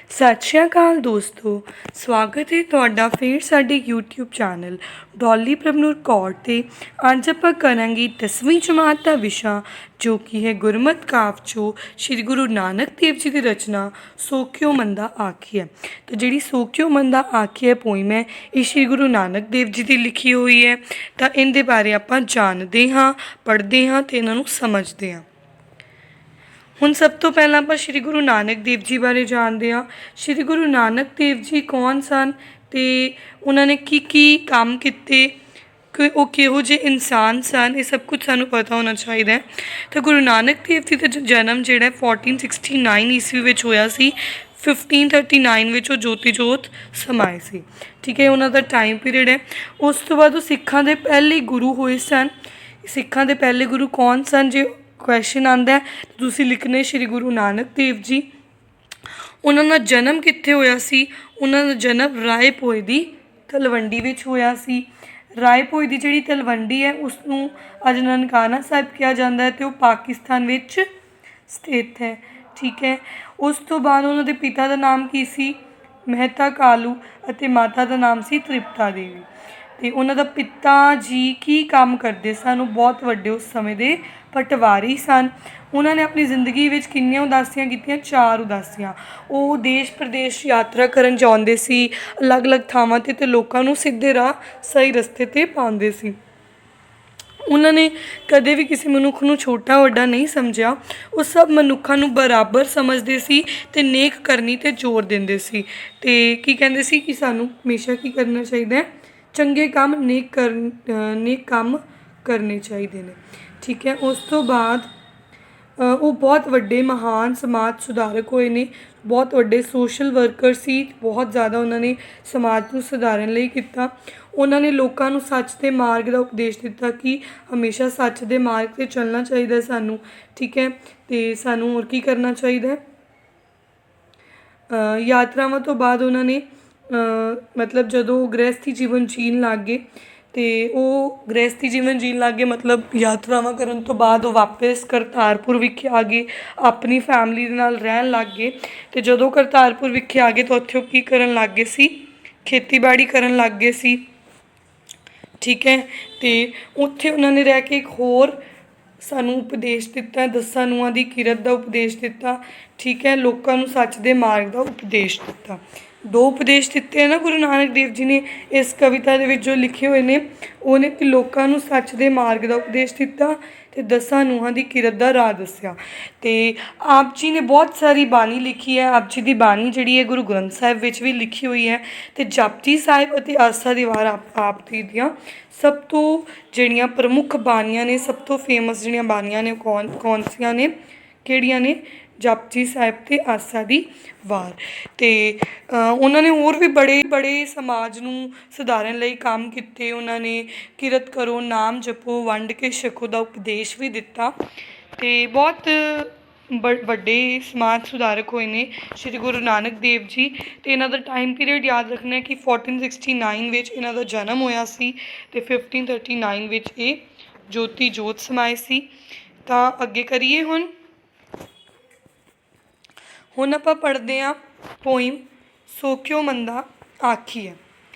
ਸਤਿ ਸ਼੍ਰੀ ਅਕਾਲ ਦੋਸਤੋ, ਸਵਾਗਤ ਹੈ ਤੁਹਾਡਾ ਫਿਰ ਸਾਡੇ YouTube ਚੈਨਲ ਡੋਲੀ ਪ੍ਰਭਨੂਰ ਕੌਰ 'ਤੇ। ਅੱਜ ਆਪਾਂ ਕਰਾਂਗੇ 10ਵੀਂ ਜਮਾਤ ਦਾ ਵਿਸ਼ਾ ਜੋ ਕਿ ਹੈ ਗੁਰਮਤਿ ਕਾਵਿ 'ਚੋਂ ਸ਼੍ਰੀ ਗੁਰੂ ਨਾਨਕ ਦੇਵ ਜੀ ਦੀ ਰਚਨਾ ਸੋਖਿਓ ਮੰਦਾ ਆਖੀਐ। ਤਾਂ ਜਿਹੜੀ ਸੋਖਿਓ ਮੰਦਾ ਆਖੀਐ ਪੋਇਮ ਹੈ ਇਹ ਸ਼੍ਰੀ ਗੁਰੂ ਨਾਨਕ ਦੇਵ ਜੀ ਦੀ ਲਿਖੀ ਹੋਈ ਹੈ। ਤਾਂ ਇਹਦੇ ਬਾਰੇ ਆਪਾਂ ਜਾਣਦੇ ਹਾਂ, ਪੜ੍ਹਦੇ ਹਾਂ ਅਤੇ ਇਹਨਾਂ ਨੂੰ ਸਮਝਦੇ ਹਾਂ। ਹੁਣ ਸਭ ਤੋਂ ਪਹਿਲਾਂ ਆਪਾਂ ਸ਼੍ਰੀ ਗੁਰੂ ਨਾਨਕ ਦੇਵ ਜੀ ਬਾਰੇ ਜਾਣਦੇ ਹਾਂ। ਸ਼੍ਰੀ ਗੁਰੂ ਨਾਨਕ ਦੇਵ ਜੀ ਕੌਣ ਸਨ ਅਤੇ ਉਹਨਾਂ ਨੇ ਕੀ ਕੰਮ ਕੀਤੇ, ਕਿ ਉਹ ਕਿਹੋ ਜਿਹੇ ਇਨਸਾਨ ਸਨ, ਇਹ ਸਭ ਕੁਝ ਸਾਨੂੰ ਪਤਾ ਹੋਣਾ ਚਾਹੀਦਾ ਹੈ। ਤਾਂ ਗੁਰੂ ਨਾਨਕ ਦੇਵ ਜੀ ਦਾ ਜਨਮ ਜਿਹੜਾ 1469 ਈਸਵੀ ਵਿੱਚ ਹੋਇਆ ਸੀ। 1539 ਵਿੱਚ ਉਹ ਜੋਤੀ ਜੋਤ ਸਮਾਏ ਸੀ। ਠੀਕ ਹੈ, ਉਹਨਾਂ ਦਾ ਟਾਈਮ ਪੀਰੀਅਡ ਹੈ। ਉਸ ਤੋਂ ਬਾਅਦ ਉਹ ਸਿੱਖਾਂ ਦੇ ਪਹਿਲੇ ਗੁਰੂ ਹੋਏ ਸਨ। ਸਿੱਖਾਂ ਦੇ ਪਹਿਲੇ ਗੁਰੂ ਕੌਣ ਸਨ, ਜੇ ਕੁਐਸ਼ਨ ਆਉਂਦਾ ਤੁਸੀਂ ਲਿਖਣੇ ਸ਼੍ਰੀ ਗੁਰੂ ਨਾਨਕ ਦੇਵ ਜੀ। ਉਹਨਾਂ ਦਾ ਜਨਮ ਕਿੱਥੇ ਹੋਇਆ ਸੀ? ਉਹਨਾਂ ਦਾ ਜਨਮ ਰਾਏ ਭੋਏ ਦੀ ਤਲਵੰਡੀ ਵਿੱਚ ਹੋਇਆ ਸੀ। ਰਾਏ ਭੋਏ ਦੀ ਜਿਹੜੀ ਤਲਵੰਡੀ ਹੈ ਉਸ ਨੂੰ ਅੱਜ ਨਨਕਾਣਾ ਸਾਹਿਬ ਕਿਹਾ ਜਾਂਦਾ ਹੈ ਅਤੇ ਉਹ ਪਾਕਿਸਤਾਨ ਵਿੱਚ ਸਥਿਤ ਹੈ। ਠੀਕ ਹੈ, ਉਸ ਤੋਂ ਬਾਅਦ ਉਹਨਾਂ ਦੇ ਪਿਤਾ ਦਾ ਨਾਮ ਕੀ ਸੀ? ਮਹਿਤਾ ਕਾਲੂ, ਅਤੇ ਮਾਤਾ ਦਾ ਨਾਮ ਸੀ ਤ੍ਰਿਪਤਾ ਦੇਵੀ। ਅਤੇ ਉਹਨਾਂ ਦਾ ਪਿਤਾ ਜੀ ਕੀ ਕੰਮ ਕਰਦੇ ਸਨ? ਉਹ ਬਹੁਤ ਵੱਡੇ ਉਸ ਸਮੇਂ ਦੇ ਪਟਵਾਰੀ ਸਨ। ਉਹਨਾਂ ਨੇ ਆਪਣੀ ਜ਼ਿੰਦਗੀ ਵਿੱਚ ਕਿੰਨੀਆਂ ਉਦਾਸੀਆਂ ਕੀਤੀਆਂ? 4 ਉਦਾਸੀਆਂ। ਉਹ ਦੇਸ਼ ਪ੍ਰਦੇਸ਼ ਯਾਤਰਾ ਕਰਨ ਜਾਂਦੇ ਸੀ ਅਲੱਗ-ਅਲੱਗ ਥਾਵਾਂ 'ਤੇ, ਅਤੇ ਲੋਕਾਂ ਨੂੰ ਸਿੱਧੇ ਰਾਹ ਸਹੀ ਰਸਤੇ 'ਤੇ ਪਾਉਂਦੇ ਸੀ। ਉਹਨਾਂ ਨੇ ਕਦੇ ਵੀ ਕਿਸੇ ਮਨੁੱਖ ਨੂੰ ਛੋਟਾ ਵੱਡਾ ਨਹੀਂ ਸਮਝਿਆ। ਉਹ ਸਭ ਮਨੁੱਖਾਂ ਨੂੰ ਬਰਾਬਰ ਸਮਝਦੇ ਸੀ ਅਤੇ ਨੇਕ ਕਰਨੀ 'ਤੇ ਜ਼ੋਰ ਦਿੰਦੇ ਸੀ। ਅਤੇ ਕੀ ਕਹਿੰਦੇ ਸੀ ਕਿ ਸਾਨੂੰ ਹਮੇਸ਼ਾ ਕੀ ਕਰਨਾ ਚਾਹੀਦਾ ਹੈ? ਚੰਗੇ ਕੰਮ ਨੇਕ ਕੰਮ ਕਰਨੇ ਚਾਹੀਦੇ ਨੇ। ਠੀਕ ਹੈ, ਉਸ ਤੋਂ ਬਾਅਦ ਉਹ ਬਹੁਤ ਵੱਡੇ ਮਹਾਨ ਸਮਾਜ ਸੁਧਾਰਕ ਹੋਏ ਨੇ, ਬਹੁਤ ਵੱਡੇ ਸੋਸ਼ਲ ਵਰਕਰ ਸੀ। ਬਹੁਤ ਜ਼ਿਆਦਾ ਉਹਨਾਂ ਨੇ ਸਮਾਜ ਨੂੰ ਸੁਧਾਰਨ ਲਈ ਕੀਤਾ। ਉਹਨਾਂ ਨੇ ਲੋਕਾਂ ਨੂੰ ਸੱਚ ਦੇ ਮਾਰਗ ਦਾ ਉਪਦੇਸ਼ ਦਿੱਤਾ ਕਿ ਹਮੇਸ਼ਾ ਸੱਚ ਦੇ ਮਾਰਗ 'ਤੇ ਚੱਲਣਾ ਚਾਹੀਦਾ ਸਾਨੂੰ। ਠੀਕ ਹੈ, ਅਤੇ ਸਾਨੂੰ ਹੋਰ ਕੀ ਕਰਨਾ ਚਾਹੀਦਾ ਹੈ? ਯਾਤਰਾਵਾਂ ਤੋਂ ਬਾਅਦ ਉਹਨਾਂ ਨੇ ਮਤਲਬ ਜਦੋਂ ਗ੍ਰਹਿਸਥੀ ਜੀਵਨ ਜੀਣ ਲੱਗ ਗਏ, ਅਤੇ ਉਹ ਗ੍ਰਹਿਸਥੀ ਜੀਵਨ ਜੀਣ ਲੱਗ ਗਏ ਮਤਲਬ ਯਾਤਰਾਵਾਂ ਕਰਨ ਤੋਂ ਬਾਅਦ ਉਹ ਵਾਪਸ ਕਰਤਾਰਪੁਰ ਵਿਖੇ ਆ ਗਏ, ਆਪਣੀ ਫੈਮਿਲੀ ਦੇ ਨਾਲ ਰਹਿਣ ਲੱਗ ਗਏ। ਅਤੇ ਜਦੋਂ ਕਰਤਾਰਪੁਰ ਵਿਖੇ ਆ ਗਏ ਤਾਂ ਉੱਥੇ ਉਹ ਕੀ ਕਰਨ ਲੱਗ ਗਏ ਸੀ? ਖੇਤੀਬਾੜੀ ਕਰਨ ਲੱਗ ਗਏ ਸੀ। ਠੀਕ ਹੈ, ਅਤੇ ਉੱਥੇ ਉਹਨਾਂ ਨੇ ਰਹਿ ਕੇ ਇੱਕ ਹੋਰ ਸਾਨੂੰ ਉਪਦੇਸ਼ ਦਿੱਤਾ, 10 ਨੂੰਹਾਂ ਦੀ ਕਿਰਤ ਦਾ ਉਪਦੇਸ਼ ਦਿੱਤਾ। ਠੀਕ ਹੈ, ਲੋਕਾਂ ਨੂੰ ਸੱਚ ਦੇ ਮਾਰਗ ਦਾ ਉਪਦੇਸ਼ ਦਿੱਤਾ। 2 ਉਪਦੇਸ਼ ਦਿੱਤੇ ਹੈ ਨਾ ਗੁਰੂ ਨਾਨਕ ਦੇਵ ਜੀ ਨੇ ਇਸ ਕਵਿਤਾ ਦੇ ਵਿੱਚ ਜੋ ਲਿਖੇ ਹੋਏ ਨੇ। ਉਹਨੇ ਕਿ ਲੋਕਾਂ ਨੂੰ ਸੱਚ ਦੇ ਮਾਰਗ ਦਾ ਉਪਦੇਸ਼ ਦਿੱਤਾ ਅਤੇ 10 ਨੂੰਹਾਂ ਦੀ ਕਿਰਤ ਦਾ ਰਾਹ ਦੱਸਿਆ। ਅਤੇ ਆਪ ਜੀ ਨੇ ਬਹੁਤ ਸਾਰੀ ਬਾਣੀ ਲਿਖੀ ਹੈ। ਆਪ ਜੀ ਦੀ ਬਾਣੀ ਜਿਹੜੀ ਹੈ ਗੁਰੂ ਗ੍ਰੰਥ ਸਾਹਿਬ ਵਿੱਚ ਵੀ ਲਿਖੀ ਹੋਈ ਹੈ। ਅਤੇ ਜਪਜੀ ਸਾਹਿਬ ਅਤੇ ਆਸਾ ਦੀ ਵਾਰ ਆਪ ਜੀ ਦੀਆਂ ਸਭ ਤੋਂ ਜਿਹੜੀਆਂ ਪ੍ਰਮੁੱਖ ਬਾਣੀਆਂ ਨੇ, ਸਭ ਤੋਂ ਫੇਮਸ ਜਿਹੜੀਆਂ ਬਾਣੀਆਂ ਨੇ ਉਹ ਕੌਣ ਸੀਆਂ ਨੇ, ਕਿਹੜੀਆਂ ਨੇ? ਜਪਜੀ ਸਾਹਿਬ ਅਤੇ ਆਸਾ ਦੀ ਵਾਰ। ਅਤੇ ਉਹਨਾਂ ਨੇ ਹੋਰ ਵੀ ਬੜੇ ਸਮਾਜ ਨੂੰ ਸੁਧਾਰਨ ਲਈ ਕੰਮ ਕੀਤੇ। ਉਹਨਾਂ ਨੇ ਕਿਰਤ ਕਰੋ, ਨਾਮ ਜਪੋ, ਵੰਡ ਕੇ ਛਕੋ ਦਾ ਉਪਦੇਸ਼ ਵੀ ਦਿੱਤਾ। ਅਤੇ ਬਹੁਤ ਵੱਡੇ ਸਮਾਜ ਸੁਧਾਰਕ ਹੋਏ ਨੇ ਸ਼੍ਰੀ ਗੁਰੂ ਨਾਨਕ ਦੇਵ ਜੀ। ਅਤੇ ਇਹਨਾਂ ਦਾ ਟਾਈਮ ਪੀਰੀਅਡ ਯਾਦ ਰੱਖਣਾ ਕਿ 1469 ਵਿੱਚ ਇਹਨਾਂ ਦਾ ਜਨਮ ਹੋਇਆ ਸੀ ਅਤੇ 1539 ਵਿੱਚ ਇਹ ਜੋਤੀ ਜੋਤ ਸਮਾਏ ਸੀ। ਤਾਂ ਅੱਗੇ ਕਰੀਏ। ਹੁਣ ਆਪਾਂ ਪੜ੍ਹਦੇ ਹਾਂ ਪੋਇਮ ਸੋਖਿਓ ਮੰਦਾ ਆਖੀਐ।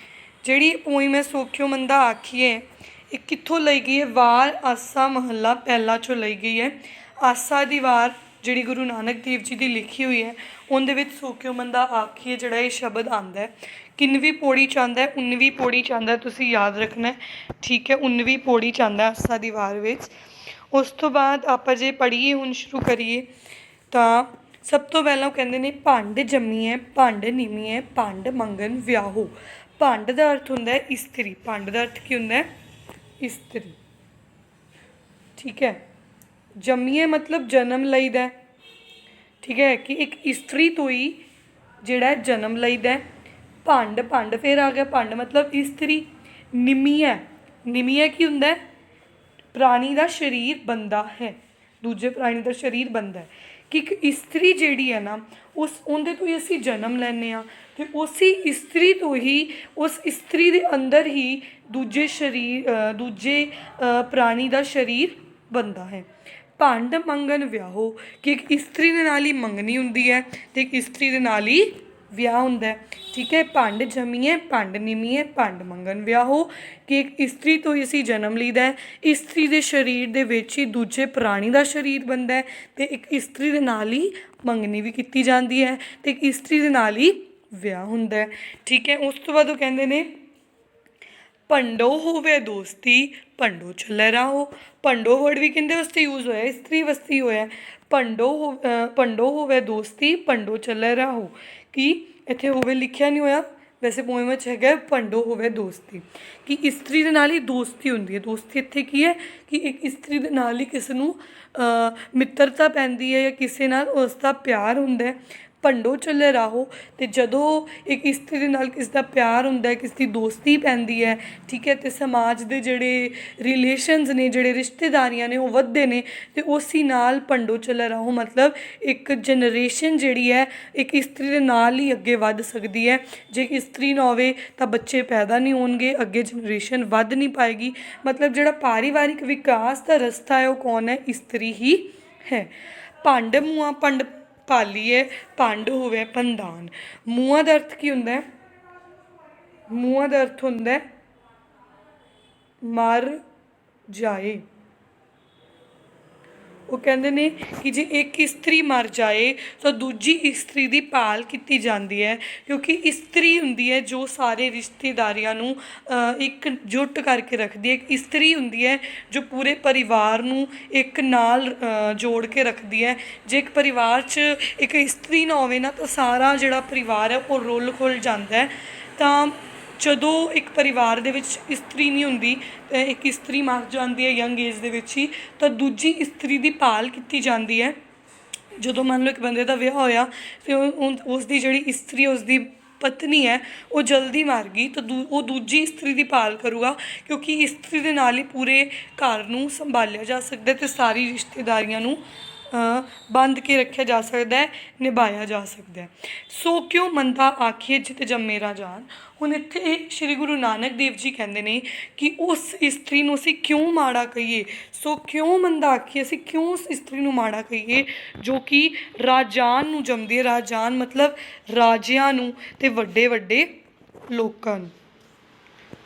ਜਿਹੜੀ ਪੋਇਮ ਹੈ ਸੋਖਿਓ ਮੰਦਾ ਆਖੀਐ, ਇਹ ਕਿੱਥੋਂ ਲਈ ਗਈ ਹੈ? ਵਾਰ ਆਸਾ ਮਹੱਲਾ ਪਹਿਲਾ 'ਚੋਂ ਲਈ ਗਈ ਹੈ। ਆਸਾ ਦੀ ਵਾਰ ਜਿਹੜੀ ਗੁਰੂ ਨਾਨਕ ਦੇਵ ਜੀ ਦੀ ਲਿਖੀ ਹੋਈ ਹੈ ਉਹਦੇ ਵਿੱਚ ਸੋਖਿਓ ਮੰਦਾ ਆਖੀਐ ਜਿਹੜਾ ਇਹ ਸ਼ਬਦ ਆਉਂਦਾ ਹੈ। ਕਿੰਨਵੀਂ ਪੌੜੀ 'ਚ ਆਉਂਦਾ ਹੈ? 19ਵੀਂ ਪੌੜੀ 'ਚ ਆਉਂਦਾ, ਤੁਸੀਂ ਯਾਦ ਰੱਖਣਾ। ਠੀਕ ਹੈ, 19ਵੀਂ ਪੌੜੀ 'ਚ ਆਉਂਦਾ ਆਸਾ ਦੀ ਵਾਰ ਵਿੱਚ। ਉਸ ਤੋਂ ਬਾਅਦ ਆਪਾਂ ਜੇ ਪੜ੍ਹੀਏ, ਹੁਣ ਸ਼ੁਰੂ ਕਰੀਏ ਤਾਂ ਸਭ ਤੋਂ ਪਹਿਲਾਂ ਉਹ ਕਹਿੰਦੇ ਨੇ ਭੰਡ ਜੰਮੀਐ ਭੰਡ ਨਿਮੀਐ ਭੰਡ ਮੰਗਣ ਵਿਆਹੋ। ਭੰਡ ਦਾ ਅਰਥ ਹੁੰਦਾ ਹੈ ਇਸਤਰੀ। ਭੰਡ ਦਾ ਅਰਥ ਕੀ ਹੁੰਦਾ ਹੈ? ਇਸਤਰੀ। ਠੀਕ ਹੈ, ਜੰਮੀਐ ਮਤਲਬ ਜਨਮ ਲਈਦਾ। ਠੀਕ ਹੈ, ਕਿ ਇੱਕ ਇਸਤਰੀ ਤੋਂ ਹੀ ਜਿਹੜਾ ਜਨਮ ਲਈਦਾ। ਭੰਡ ਫਿਰ ਆ ਗਿਆ, ਭੰਡ ਮਤਲਬ ਇਸਤਰੀ। ਨਿਮੀਐ ਕੀ ਹੁੰਦਾ? ਪ੍ਰਾਣੀ ਦਾ ਸਰੀਰ ਬਣਦਾ ਹੈ, ਦੂਜੇ ਪ੍ਰਾਣੀ ਦਾ ਸਰੀਰ ਬਣਦਾ ਹੈ। ਕਿ ਇੱਕ ਇਸਤਰੀ ਜਿਹੜੀ ਹੈ ਨਾ ਉਹਦੇ ਤੋਂ ਹੀ ਅਸੀਂ ਜਨਮ ਲੈਂਦੇ ਹਾਂ, ਅਤੇ ਉਸੇ ਇਸਤਰੀ ਤੋਂ ਹੀ, ਉਸ ਇਸਤਰੀ ਦੇ ਅੰਦਰ ਹੀ ਦੂਜੇ ਪ੍ਰਾਣੀ ਦਾ ਸਰੀਰ ਬਣਦਾ ਹੈ। ਭੰਡ ਮੰਗਣ ਵਿਆਹੋ, ਕਿ ਇੱਕ ਇਸਤਰੀ ਦੇ ਨਾਲ ਹੀ ਮੰਗਣੀ ਹੁੰਦੀ ਹੈ ਅਤੇ ਇੱਕ ਇਸਤਰੀ ਦੇ ਨਾਲ ਹੀ ਵਿਆਹ ਹੁੰਦਾ ਹੈ। ਠੀਕ ਹੈ, ਭੰਡ ਜੰਮੀਏ ਭੰਡ ਨਿਮੀਏ ਭੰਡ ਮੰਗਣ ਵਿਆਹੋ, ਕਿ ਇੱਕ ਇਸਤਰੀ ਤੋਂ ਹੀ ਅਸੀਂ ਜਨਮ ਲਈਦਾ ਹੈ। ਇਸਤਰੀ ਦੇ ਸਰੀਰ ਦੇ ਵਿੱਚ ਹੀ ਦੂਜੇ ਪ੍ਰਾਣੀ ਦਾ ਸਰੀਰ ਬਣਦਾ ਹੈ, ਅਤੇ ਇੱਕ ਇਸਤਰੀ ਦੇ ਨਾਲ ਹੀ ਮੰਗਣੀ ਵੀ ਕੀਤੀ ਜਾਂਦੀ ਹੈ, ਅਤੇ ਇੱਕ ਇਸਤਰੀ ਦੇ ਨਾਲ ਹੀ ਵਿਆਹ ਹੁੰਦਾ ਹੈ। ਠੀਕ ਹੈ, ਉਸ ਤੋਂ ਬਾਅਦ ਉਹ ਕਹਿੰਦੇ ਨੇ ਭੰਡੋ ਹੋਵੇ ਦੋਸਤੀ ਭੰਡੋ ਚੱਲੇ ਰਾਹੋ। ਭੰਡੋ ਵਰਡ ਵੀ ਕਿਹਦੇ ਵਾਸਤੇ ਯੂਜ਼ ਹੋਇਆ? ਇਸਤਰੀ ਵਾਸਤੇ ਹੋਇਆ। ਭੰਡੋ ਹੋਵੇ ਦੋਸਤੀ ਭੰਡੋ ਚੱਲੇ ਰਾਹੋ, ਕਿ ਇੱਥੇ ਹੋਵੇ ਲਿਖਿਆ ਨਹੀਂ ਹੋਇਆ, ਵੈਸੇ ਪੋਇਮ ਵਿੱਚ ਹੈਗਾ ਭੰਡੋ ਹੋਵੇ ਦੋਸਤੀ, ਕਿ ਇਸਤਰੀ ਦੇ ਨਾਲ ਹੀ ਦੋਸਤੀ ਹੁੰਦੀ ਹੈ। ਦੋਸਤੀ ਇੱਥੇ ਕੀ ਹੈ ਕਿ ਇੱਕ ਇਸਤਰੀ ਦੇ ਨਾਲ ਹੀ ਕਿਸੇ ਨੂੰ ਮਿੱਤਰਤਾ ਪੈਂਦੀ ਹੈ ਜਾਂ ਕਿਸੇ ਨਾਲ ਉਸ ਦਾ ਪਿਆਰ ਹੁੰਦਾ ਹੈ। ਭੰਡੋ ਚੱਲੇ ਰਾਹੋ, ਅਤੇ ਜਦੋਂ ਇੱਕ ਇਸਤਰੀ ਦੇ ਨਾਲ ਕਿਸ ਦਾ ਪਿਆਰ ਹੁੰਦਾ, ਕਿਸ ਦੀ ਦੋਸਤੀ ਪੈਂਦੀ ਹੈ, ਠੀਕ ਹੈ, ਅਤੇ ਸਮਾਜ ਦੇ ਜਿਹੜੇ ਰਿਲੇਸ਼ਨਸ ਨੇ, ਜਿਹੜੇ ਰਿਸ਼ਤੇਦਾਰੀਆਂ ਨੇ ਉਹ ਵੱਧਦੇ ਨੇ, ਅਤੇ ਉਸੀ ਨਾਲ ਭੰਡੋ ਚੱਲੇ ਰਾਹੋ ਮਤਲਬ ਇੱਕ ਜਨਰੇਸ਼ਨ ਜਿਹੜੀ ਹੈ ਇੱਕ ਇਸਤਰੀ ਦੇ ਨਾਲ ਹੀ ਅੱਗੇ ਵੱਧ ਸਕਦੀ ਹੈ। ਜੇ ਇਸਤਰੀ ਨਾ ਹੋਵੇ ਤਾਂ ਬੱਚੇ ਪੈਦਾ ਨਹੀਂ ਹੋਣਗੇ, ਅੱਗੇ ਜਨਰੇਸ਼ਨ ਵੱਧ ਨਹੀਂ ਪਾਏਗੀ। ਮਤਲਬ ਜਿਹੜਾ ਪਰਿਵਾਰਿਕ ਵਿਕਾਸ ਦਾ ਰਸਤਾ ਹੈ ਉਹ ਕੌਣ ਹੈ? ਇਸਤਰੀ ਹੀ ਹੈ। ਭੰਡ ਮੂਆ ਭੰਡ ਪਾਲੀਏ ਭੰਡ ਹੋਵੇ ਭੰਡਾਨ। ਮੂੰਹਾਂ ਦਾ ਅਰਥ ਕੀ ਹੁੰਦਾ ਹੈ? ਮੂੰਹਾਂ ਦਾ ਅਰਥ ਹੁੰਦਾ ਮਰ ਜਾਏ। ਉਹ ਕਹਿੰਦੇ ਨੇ ਕਿ ਜੇ ਇੱਕ ਇਸਤਰੀ ਮਰ ਜਾਏ ਤਾਂ ਦੂਜੀ ਇਸਤਰੀ ਦੀ ਭਾਲ ਕੀਤੀ ਜਾਂਦੀ ਹੈ, ਕਿਉਂਕਿ ਇਸਤਰੀ ਹੁੰਦੀ ਹੈ ਜੋ ਸਾਰੇ ਰਿਸ਼ਤੇਦਾਰੀਆਂ ਨੂੰ ਇਕਜੁੱਟ ਕਰਕੇ ਰੱਖਦੀ ਹੈ। ਇੱਕ ਇਸਤਰੀ ਹੁੰਦੀ ਹੈ ਜੋ ਪੂਰੇ ਪਰਿਵਾਰ ਨੂੰ ਇੱਕ ਨਾਲ ਜੋੜ ਕੇ ਰੱਖਦੀ ਹੈ। ਜੇ ਇੱਕ ਪਰਿਵਾਰ 'ਚ ਇੱਕ ਇਸਤਰੀ ਨਾ ਹੋਵੇ ਨਾ ਤਾਂ ਸਾਰਾ ਜਿਹੜਾ ਪਰਿਵਾਰ ਹੈ ਉਹ ਰੁੱਲ ਖੁੱਲ੍ਹ ਜਾਂਦਾ ਹੈ। ਤਾਂ ਜਦੋਂ ਇੱਕ ਪਰਿਵਾਰ ਦੇ ਵਿੱਚ ਇਸਤਰੀ ਨਹੀਂ ਹੁੰਦੀ, ਇੱਕ ਇਸਤਰੀ ਮਰ ਜਾਂਦੀ ਹੈ ਯੰਗ ਏਜ ਦੇ ਵਿੱਚ ਹੀ, ਤਾਂ ਦੂਜੀ ਇਸਤਰੀ ਦੀ ਭਾਲ ਕੀਤੀ ਜਾਂਦੀ ਹੈ। ਜਦੋਂ ਮੰਨ ਲਓ ਇੱਕ ਬੰਦੇ ਦਾ ਵਿਆਹ ਹੋਇਆ ਅਤੇ ਉਸ ਦੀ ਜਿਹੜੀ ਇਸਤਰੀ, ਉਸ ਦੀ ਪਤਨੀ ਹੈ, ਉਹ ਜਲਦੀ ਮਰ ਗਈ, ਤਾਂ ਉਹ ਦੂਜੀ ਇਸਤਰੀ ਦੀ ਭਾਲ ਕਰੂਗਾ, ਕਿਉਂਕਿ ਇਸਤਰੀ ਦੇ ਨਾਲ ਹੀ ਪੂਰੇ ਘਰ ਨੂੰ ਸੰਭਾਲਿਆ ਜਾ ਸਕਦਾ ਅਤੇ ਸਾਰੀ ਰਿਸ਼ਤੇਦਾਰੀਆਂ ਨੂੰ ਬੰਦ ਕੇ ਰੱਖਿਆ ਜਾ ਸਕਦਾ ਹੈ, ਨਿਭਾਇਆ ਜਾ ਸਕਦਾ ਹੈ। ਸੋ ਕਿਉਂ ਮੰਦਾ ਆਖੀਏ ਜਿਤ ਜੰਮੇ ਰਾਜਾਨ। ਹੁਣ ਇੱਥੇ ਸ਼੍ਰੀ ਗੁਰੂ ਨਾਨਕ ਦੇਵ ਜੀ ਕਹਿੰਦੇ ਨੇ ਕਿ ਉਸ ਇਸਤਰੀ ਨੂੰ ਅਸੀਂ ਕਿਉਂ ਮਾੜਾ ਕਹੀਏ। ਸੋ ਕਿਉਂ ਮੰਦਾ ਆਖੀਏ, ਅਸੀਂ ਕਿਉਂ ਉਸ ਇਸਤਰੀ ਨੂੰ ਮਾੜਾ ਕਹੀਏ ਜੋ ਕਿ ਰਾਜਾਨ ਨੂੰ ਜੰਮਦੀ ਹੈ। ਰਾਜਾਨ ਮਤਲਬ ਰਾਜਿਆਂ ਨੂੰ ਅਤੇ ਵੱਡੇ ਵੱਡੇ ਲੋਕਾਂ ਨੂੰ।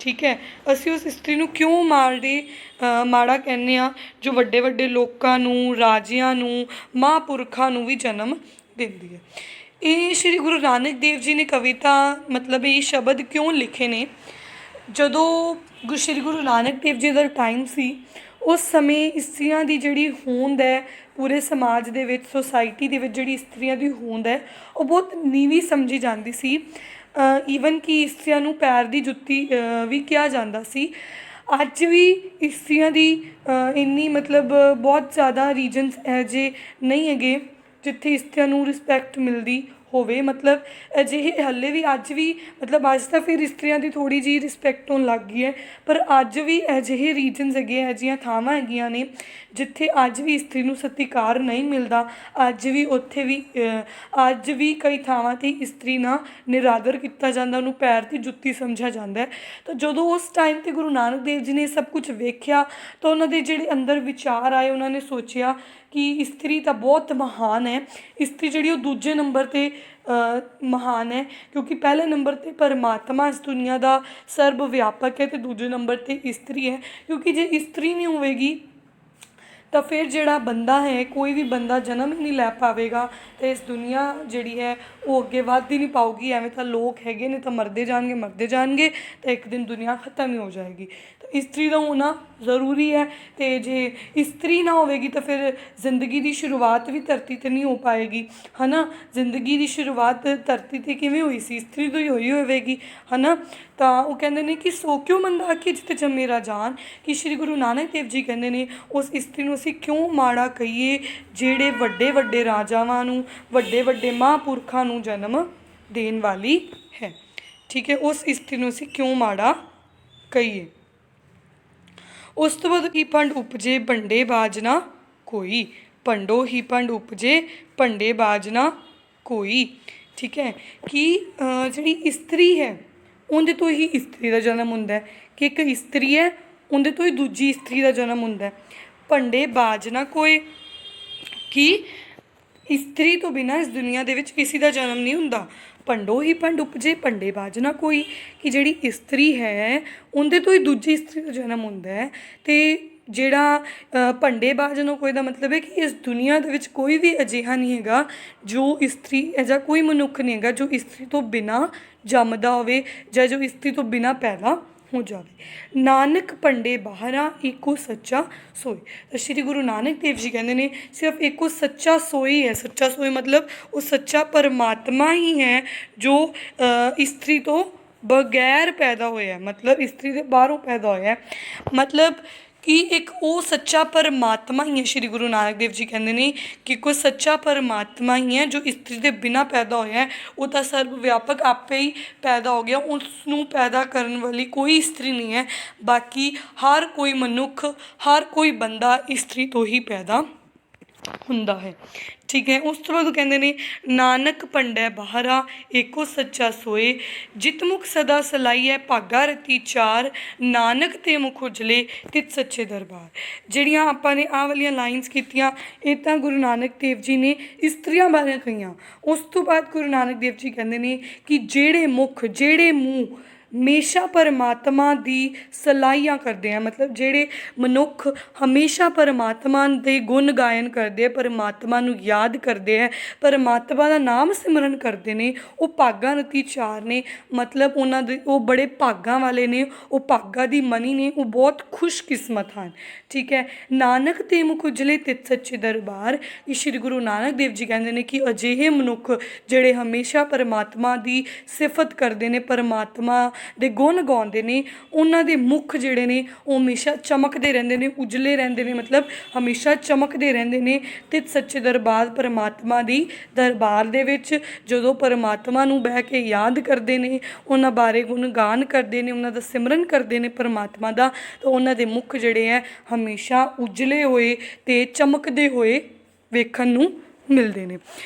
ਠੀਕ ਹੈ, ਅਸੀਂ ਉਸ ਇਸਤਰੀ ਨੂੰ ਕਿਉਂ ਮਾੜਾ ਕਹਿੰਦੇ ਹਾਂ ਜੋ ਵੱਡੇ ਵੱਡੇ ਲੋਕਾਂ ਨੂੰ, ਰਾਜਿਆਂ ਨੂੰ, ਮਹਾਂਪੁਰਖਾਂ ਨੂੰ ਵੀ ਜਨਮ ਦਿੰਦੀ ਹੈ। ਇਹ ਸ਼੍ਰੀ ਗੁਰੂ ਨਾਨਕ ਦੇਵ ਜੀ ਨੇ ਕਵਿਤਾ ਮਤਲਬ ਇਹ ਸ਼ਬਦ ਕਿਉਂ ਲਿਖੇ ਨੇ? ਜਦੋਂ ਸ਼੍ਰੀ ਗੁਰੂ ਨਾਨਕ ਦੇਵ ਜੀ ਦਾ ਟਾਈਮ ਸੀ, ਉਸ ਸਮੇਂ ਇਸਤਰੀਆਂ ਦੀ ਜਿਹੜੀ ਹੋਂਦ ਹੈ ਪੂਰੇ ਸਮਾਜ ਦੇ ਵਿੱਚ, ਸੁਸਾਇਟੀ ਦੇ ਵਿੱਚ ਜਿਹੜੀ ਇਸਤਰੀਆਂ ਦੀ ਹੋਂਦ ਹੈ ਉਹ ਬਹੁਤ ਨੀਵੀਂ ਸਮਝੀ ਜਾਂਦੀ ਸੀ। ਈਵਨ ਕਿ ਇਸਤਰੀਆਂ ਨੂੰ ਪੈਰ ਦੀ ਜੁੱਤੀ ਵੀ ਕਿਹਾ ਜਾਂਦਾ ਸੀ। ਅੱਜ ਵੀ ਇਸਤਰੀਆਂ ਦੀ ਇੰਨੀ ਮਤਲਬ ਬਹੁਤ ਜ਼ਿਆਦਾ ਰੀਜਨਸ ਇਹੋ ਜਿਹੇ ਨਹੀਂ ਹੈਗੇ ਜਿੱਥੇ ਇਸਤਰੀਆਂ ਨੂੰ ਰਿਸਪੈਕਟ ਮਿਲਦੀ ਹੋਵੇ। ਮਤਲਬ ਅਜਿਹੇ ਹਾਲੇ ਵੀ ਅੱਜ ਵੀ ਮਤਲਬ ਅੱਜ ਤਾਂ ਫਿਰ ਇਸਤਰੀਆਂ ਦੀ ਥੋੜ੍ਹੀ ਜਿਹੀ ਰਿਸਪੈਕਟ ਹੋਣ ਲੱਗ ਗਈ ਹੈ, ਪਰ ਅੱਜ ਵੀ ਅਜਿਹੇ ਰੀਜਨਸ ਹੈਗੇ, ਇਹੋ ਜਿਹੀਆਂ ਥਾਵਾਂ ਹੈਗੀਆਂ ਨੇ ਜਿੱਥੇ ਅੱਜ ਵੀ ਇਸਤਰੀ ਨੂੰ ਸਤਿਕਾਰ ਨਹੀਂ ਮਿਲਦਾ। ਅੱਜ ਵੀ ਕਈ ਥਾਵਾਂ 'ਤੇ ਇਸਤਰੀ ਨਾਲ ਨਿਰਾਦਰ ਕੀਤਾ ਜਾਂਦਾ, ਉਹਨੂੰ ਪੈਰ ਦੀ ਜੁੱਤੀ ਸਮਝਿਆ ਜਾਂਦਾ ਹੈ। ਤਾਂ ਜਦੋਂ ਉਸ ਟਾਈਮ 'ਤੇ ਗੁਰੂ ਨਾਨਕ ਦੇਵ ਜੀ ਨੇ ਸਭ ਕੁਝ ਵੇਖਿਆ ਤਾਂ ਉਹਨਾਂ ਦੇ ਜਿਹੜੇ ਅੰਦਰ ਵਿਚਾਰ ਆਏ, ਉਹਨਾਂ ਨੇ ਸੋਚਿਆ ਕਿ ਇਸਤਰੀ ਤਾਂ ਬਹੁਤ ਮਹਾਨ ਹੈ। ਇਸਤਰੀ ਜਿਹੜੀ ਉਹ ਦੂਜੇ ਨੰਬਰ 'ਤੇ ਮਹਾਨ ਹੈ, ਕਿਉਂਕਿ ਪਹਿਲੇ ਨੰਬਰ 'ਤੇ ਪਰਮਾਤਮਾ ਇਸ ਦੁਨੀਆ ਦਾ ਸਰਬ ਵਿਆਪਕ ਹੈ, ਅਤੇ ਦੂਜੇ ਨੰਬਰ 'ਤੇ ਇਸਤਰੀ ਹੈ। ਕਿਉਂਕਿ ਜੇ ਇਸਤਰੀ ਨਹੀਂ ਹੋਵੇਗੀ ਤਾਂ ਫਿਰ ਜਿਹੜਾ ਬੰਦਾ ਹੈ, ਕੋਈ ਵੀ ਬੰਦਾ ਜਨਮ ਹੀ ਨਹੀਂ ਲੈ ਪਾਵੇਗਾ, ਅਤੇ ਇਸ ਦੁਨੀਆ ਜਿਹੜੀ ਹੈ ਉਹ ਅੱਗੇ ਵੱਧ ਹੀ ਨਹੀਂ ਪਾਊਗੀ। ਐਵੇਂ ਤਾਂ ਲੋਕ ਹੈਗੇ ਨੇ ਤਾਂ ਮਰਦੇ ਜਾਣਗੇ ਤਾਂ ਇੱਕ ਦਿਨ ਦੁਨੀਆ ਖਤਮ ਹੀ ਹੋ ਜਾਏਗੀ। ਤਾਂ ਇਸਤਰੀ ਦਾ ਹੋਣਾ ਜ਼ਰੂਰੀ ਹੈ, ਅਤੇ ਜੇ ਇਸਤਰੀ ਨਾ ਹੋਵੇਗੀ ਤਾਂ ਫਿਰ ਜ਼ਿੰਦਗੀ ਦੀ ਸ਼ੁਰੂਆਤ ਵੀ ਧਰਤੀ 'ਤੇ ਨਹੀਂ ਹੋ ਪਾਏਗੀ, ਹੈ ਨਾ। ਜ਼ਿੰਦਗੀ ਦੀ ਸ਼ੁਰੂਆਤ ਧਰਤੀ 'ਤੇ ਕਿਵੇਂ ਹੋਈ ਸੀ? ਇਸਤਰੀ ਤੋਂ ਹੀ ਹੋਈ ਹੋਵੇਗੀ, ਹੈ ਨਾ। ਤਾਂ ਉਹ ਕਹਿੰਦੇ ਨੇ ਕਿ ਸੋ ਕਿਉਂ ਮੰਦਾ ਆਖੀਏ ਜਿਤ ਜੰਮੇ ਰਾਜਾਨ, ਕਿ ਸ਼੍ਰੀ ਗੁਰੂ ਨਾਨਕ ਦੇਵ ਜੀ ਕਹਿੰਦੇ ਨੇ ਉਸ ਇਸਤਰੀ ਨੂੰ ਅਸੀਂ ਕਿਉਂ ਮਾੜਾ ਕਹੀਏ ਜਿਹੜੇ ਵੱਡੇ ਵੱਡੇ ਰਾਜਾਵਾਂ ਨੂੰ, ਵੱਡੇ ਵੱਡੇ ਮਹਾਂਪੁਰਖਾਂ ਨੂੰ ਜਨਮ ਦੇਣ ਵਾਲੀ ਹੈ। ਠੀਕ ਹੈ, ਉਸ ਇਸਤਰੀ ਨੂੰ ਅਸੀਂ ਕਿਉਂ ਮਾੜਾ ਕਹੀਏ। ਉਸ ਤੋਂ ਬਾਅਦ ਕੀ ਭੰਡ ਉਪਜੇ ਭੰਡੇ ਬਾਜ ਨਾ ਕੋਈ। ਭੰਡੋ ਹੀ ਭੰਡ ਉਪਜੇ ਭੰਡੇ ਬਾਜ ਨਾ ਕੋਈ। ਠੀਕ ਹੈ, ਕਿ ਜਿਹੜੀ ਇਸਤਰੀ ਹੈ ਉਹਦੇ ਤੋਂ ਹੀ ਇਸਤਰੀ ਦਾ ਜਨਮ ਹੁੰਦਾ ਹੈ, ਕਿ ਇੱਕ ਇਸਤਰੀ ਹੈ ਉਹਦੇ ਤੋਂ ਹੀ ਦੂਜੀ ਇਸਤਰੀ ਦਾ ਜਨਮ ਹੁੰਦਾ ਹੈ। ਭੰਡੇ ਬਾਜ ਨਾ ਕੋਏ, ਕਿ ਇਸਤਰੀ ਤੋਂ ਬਿਨਾਂ ਇਸ ਦੁਨੀਆ ਦੇ ਵਿੱਚ ਕਿਸੇ ਦਾ ਜਨਮ ਨਹੀਂ ਹੁੰਦਾ। ਭੰਡੋ ਹੀ ਭੰਡ ਉਪਜੇ ਭੰਡੇ ਬਾਝ ਨਾ ਕੋਈ, ਕਿ ਜਿਹੜੀ ਇਸਤਰੀ ਹੈ ਉਹਦੇ ਤੋਂ ਹੀ ਦੂਜੀ ਇਸਤਰੀ ਦਾ ਜਨਮ ਹੁੰਦਾ ਹੈ। ਅਤੇ ਜਿਹੜਾ ਭੰਡੇ ਬਾਝ ਨਾ ਕੋਈ ਦਾ ਮਤਲਬ ਹੈ ਕਿ ਇਸ ਦੁਨੀਆ ਦੇ ਵਿੱਚ ਕੋਈ ਵੀ ਅਜਿਹਾ ਨਹੀਂ ਹੈਗਾ ਜੋ ਇਸਤਰੀ, ਅਜਿਹਾ ਕੋਈ ਮਨੁੱਖ ਨਹੀਂ ਹੈਗਾ ਜੋ ਇਸਤਰੀ ਤੋਂ ਬਿਨਾਂ ਜੰਮਦਾ ਹੋਵੇ ਜਾਂ ਜੋ ਇਸਤਰੀ ਤੋਂ ਬਿਨਾਂ ਪੈਦਾ ਹੋ ਜਾਵੇ। ਨਾਨਕ ਭੰਡੇ ਬਾਹਰਾ ਏਕੋ ਸੱਚਾ ਸੋਏ। ਤਾਂ ਸ਼੍ਰੀ ਗੁਰੂ ਨਾਨਕ ਦੇਵ ਜੀ ਕਹਿੰਦੇ ਨੇ ਸਿਰਫ ਇੱਕੋ ਸੱਚਾ ਸੋਈ ਹੈ। ਸੱਚਾ ਸੋਈ ਮਤਲਬ ਉਹ ਸੱਚਾ ਪਰਮਾਤਮਾ ਹੀ ਹੈ ਜੋ ਇਸਤਰੀ ਤੋਂ ਬਗੈਰ ਪੈਦਾ ਹੋਇਆ, ਮਤਲਬ ਇਸਤਰੀ ਦੇ ਬਾਹਰੋਂ ਪੈਦਾ ਹੋਇਆ, ਮਤਲਬ ਕਿ ਇੱਕ ਉਹ ਸੱਚਾ ਪਰਮਾਤਮਾ ਹੀ ਹੈ। ਸ਼੍ਰੀ ਗੁਰੂ ਨਾਨਕ ਦੇਵ ਜੀ ਕਹਿੰਦੇ ਨੇ ਕਿ ਕੋਈ ਸੱਚਾ ਪਰਮਾਤਮਾ ਹੀ ਹੈ ਜੋ ਇਸਤਰੀ ਦੇ ਬਿਨਾਂ ਪੈਦਾ ਹੋਇਆ। ਉਹ ਤਾਂ ਸਰਬ ਵਿਆਪਕ ਆਪੇ ਹੀ ਪੈਦਾ ਹੋ ਗਿਆ, ਉਸ ਨੂੰ ਪੈਦਾ ਕਰਨ ਵਾਲੀ ਕੋਈ ਇਸਤਰੀ ਨਹੀਂ ਹੈ। ਬਾਕੀ ਹਰ ਕੋਈ ਮਨੁੱਖ, ਹਰ ਕੋਈ ਬੰਦਾ ਇਸਤਰੀ ਤੋਂ ਹੀ ਪੈਦਾ ਹੁੰਦਾ ਹੈ। ਠੀਕ ਹੈ। ਉਸ ਤੋਂ ਬਾਅਦ ਉਹ ਕਹਿੰਦੇ ਨੇ ਨਾਨਕ ਭੰਡੈ ਬਾਹਰਾ ਏਕੋ ਸੱਚਾ ਸੋਏ, ਜਿਤ ਮੁਖ ਸਦਾ ਸਲਾਈਐ ਭਾਗਾ ਰਤੀ ਚਾਰ, ਨਾਨਕ ਤੇ ਮੁਖ ਉਜਲੇ ਤਿਤ ਸੱਚੇ ਦਰਬਾਰ। ਜਿਹੜੀਆਂ ਆਪਾਂ ਨੇ ਆਹ ਵਾਲੀਆਂ ਲਾਈਨਸ ਕੀਤੀਆਂ ਇਹ ਤਾਂ ਗੁਰੂ ਨਾਨਕ ਦੇਵ ਜੀ ਨੇ ਇਸਤਰੀਆਂ ਬਾਰੇ ਕਹੀਆਂ। ਉਸ ਤੋਂ ਬਾਅਦ ਗੁਰੂ ਨਾਨਕ ਦੇਵ ਜੀ ਕਹਿੰਦੇ ਨੇ ਕਿ ਜਿਹੜੇ ਮੁਖ, ਜਿਹੜੇ ਮੂੰਹ ਹਮੇਸ਼ਾ ਪਰਮਾਤਮਾ ਦੀ ਸਲਾਹੀਆਂ ਕਰਦੇ ਆ, ਮਤਲਬ ਜਿਹੜੇ ਮਨੁੱਖ ਹਮੇਸ਼ਾ ਪਰਮਾਤਮਾ ਦੇ ਗੁਣ ਗਾਇਨ ਕਰਦੇ ਆ, ਪਰਮਾਤਮਾ ਨੂੰ ਯਾਦ ਕਰਦੇ ਹੈ, ਪਰਮਾਤਮਾ ਦਾ ਨਾਮ ਸਿਮਰਨ ਕਰਦੇ ਨੇ, ਉਹ ਭਾਗਾਂ ਰਤੀ ਚਾਰ ਨੇ। ਮਤਲਬ ਉਹਨਾਂ ਦੇ ਉਹ ਬੜੇ ਭਾਗਾਂ ਵਾਲੇ ਨੇ, ਉਹ ਭਾਗਾਂ ਦੀ ਮਨੀ ਨੇ, ਉਹ ਬਹੁਤ ਖੁਸ਼ਕਿਸਮਤ ਹਨ। ਠੀਕ ਹੈ। ਨਾਨਕ ਤੇ ਮੁਖ ਉਜਲੇ ਤਿਤ ਸੱਚੇ ਦਰਬਾਰ। ਸ਼੍ਰੀ ਗੁਰੂ ਨਾਨਕ ਦੇਵ ਜੀ ਕਹਿੰਦੇ ਨੇ ਕਿ ਅਜਿਹੇ ਮਨੁੱਖ ਜਿਹੜੇ ਹਮੇਸ਼ਾ ਪਰਮਾਤਮਾ ਦੀ ਸਿਫਤ ਕਰਦੇ ਨੇ, ਪਰਮਾਤਮਾ ਦੇ ਗੁਣ ਗਾਉਂਦੇ ਨੇ, ਉਹਨਾਂ ਦੇ ਮੁੱਖ ਜਿਹੜੇ ਨੇ ਉਹ ਹਮੇਸ਼ਾ ਚਮਕਦੇ ਰਹਿੰਦੇ ਨੇ, ਉਜਲੇ ਰਹਿੰਦੇ ਨੇ, ਮਤਲਬ ਹਮੇਸ਼ਾ ਚਮਕਦੇ ਰਹਿੰਦੇ ਨੇ। ਅਤੇ ਸੱਚੇ ਦਰਬਾਰ ਪਰਮਾਤਮਾ ਦੀ ਦਰਬਾਰ ਦੇ ਵਿੱਚ ਜਦੋਂ ਪਰਮਾਤਮਾ ਨੂੰ ਬਹਿ ਕੇ ਯਾਦ ਕਰਦੇ ਨੇ, ਉਹਨਾਂ ਬਾਰੇ ਗੁਣਗਾਨ ਕਰਦੇ ਨੇ, ਉਹਨਾਂ ਦਾ ਸਿਮਰਨ ਕਰਦੇ ਨੇ ਪਰਮਾਤਮਾ ਦਾ, ਤਾਂ ਉਹਨਾਂ ਦੇ ਮੁੱਖ ਜਿਹੜੇ ਹੈ ਹਮੇਸ਼ਾ ਉਜਲੇ ਹੋਏ ਅਤੇ ਚਮਕਦੇ ਹੋਏ ਵੇਖਣ ਨੂੰ ਮਿਲਦੇ ਨੇ।